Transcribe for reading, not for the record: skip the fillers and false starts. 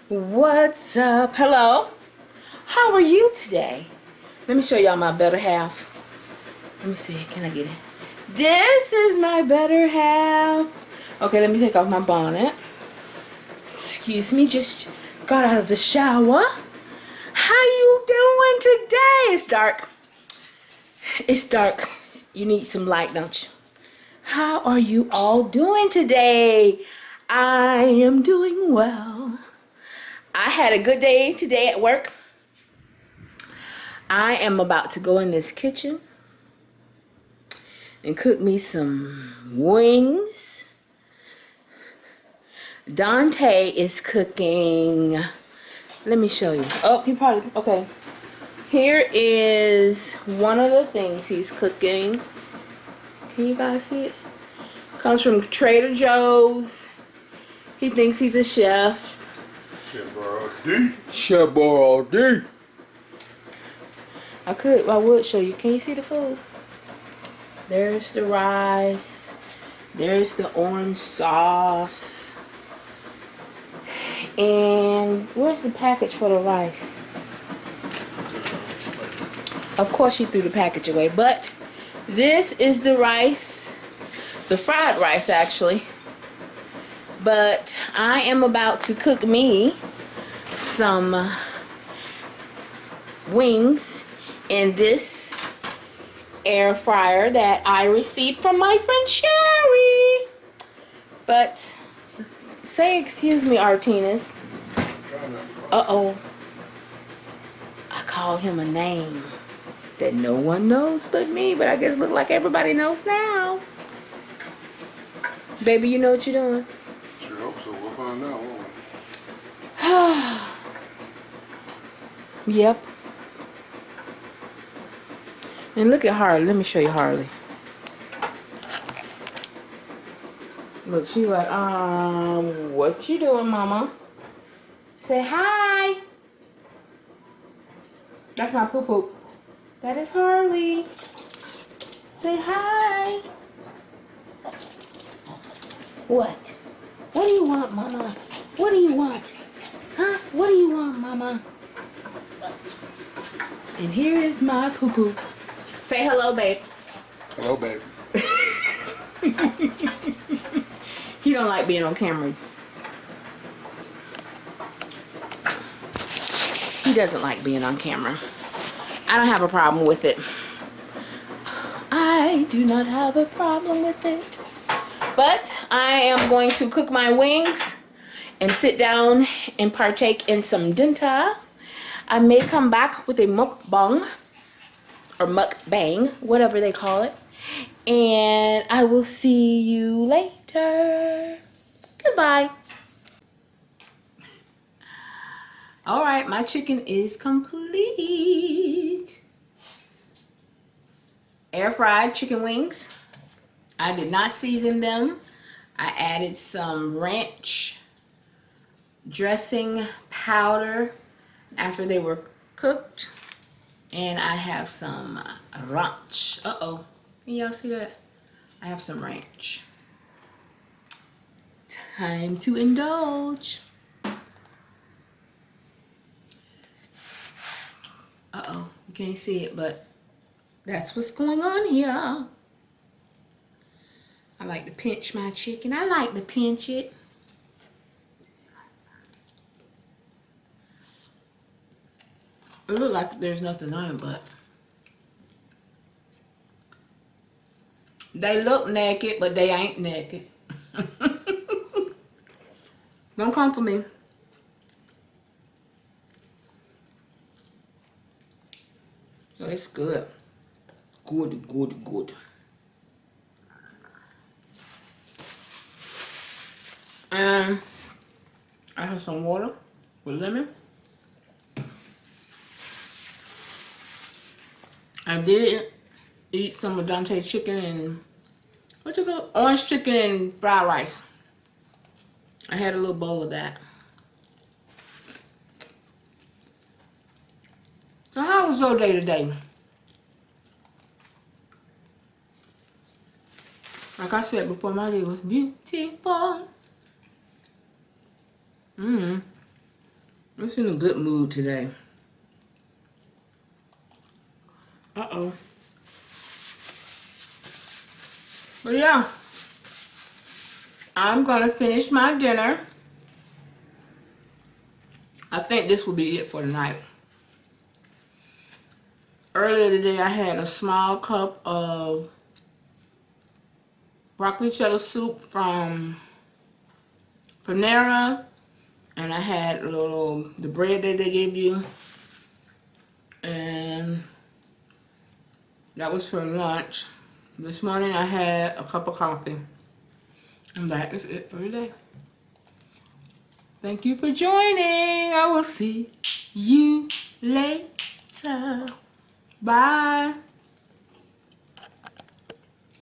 What's up? Hello. How are you today? Let me show y'all my better half. Let me see. Can I get it? This is my better half. Okay, let me take off my bonnet. Excuse me, just got out of the shower. How you doing today? It's dark. It's dark. You need some light, don't you? How are you all doing today? I am doing well. I had a good day today at work. I am about to go in this kitchen and cook me some wings. Dante is cooking. Let me show you. Oh, he probably, okay. Here is one of the things he's cooking. Can you guys see it? Comes from Trader Joe's. He thinks he's a chef. Chef Boyardee. Chef Boyardee. I would show you. Can you see the food? There's the rice. There's the orange sauce. And where's the package for the rice? Of course she threw the package away, but this is the rice. The fried rice, actually. But I am about to cook me some wings in this air fryer that I received from my friend Sherry. But say excuse me, Artinus. Uh-oh. I called him a name that no one knows but me, but I guess look like everybody knows now. Baby, you know what you're doing? Sure hope so. We'll find out, won't we? Yep. And look at Harley. Let me show you Harley. Look, she's like, what you doing, mama? Say hi. That's my poo-poo. That is Harley. Say hi. What? What do you want, mama? What do you want? Huh? What do you want, mama? And here is my poo-poo. Say hello, babe. Hello, baby. He don't like being on camera. He doesn't like being on camera. I don't have a problem with it. I do not have a problem with it. But I am going to cook my wings and sit down and partake in some dinner. I may come back with a mukbang or mukbang, whatever they call it. And I will see you later. Goodbye. All right, my chicken is complete. Air fried chicken wings. I did not season them. I added some ranch dressing powder after they were cooked. And I have some ranch. Uh-oh. Can y'all see that? I have some ranch. Time to indulge. Uh-oh. You can't see it, but that's what's going on here. I like to pinch my chicken. I like to pinch it. It looks like there's nothing on it, but they look naked, but they ain't naked. Don't come for me. So it's good. Good, good, good. And I have some water with lemon. I did eat some of Dante's chicken and what you call orange chicken and fried rice. I had a little bowl of that. So how was your day today? Like I said before, my day was beautiful. I'm just in a good mood today. Uh-oh. But yeah, I'm gonna finish my dinner. I think this will be it for tonight. Earlier today, I had a small cup of broccoli cheddar soup from Panera, and I had the bread that they give you, and that was for lunch. This morning, I had a cup of coffee, and that is it for today. Thank you for joining. I will see you later. Bye.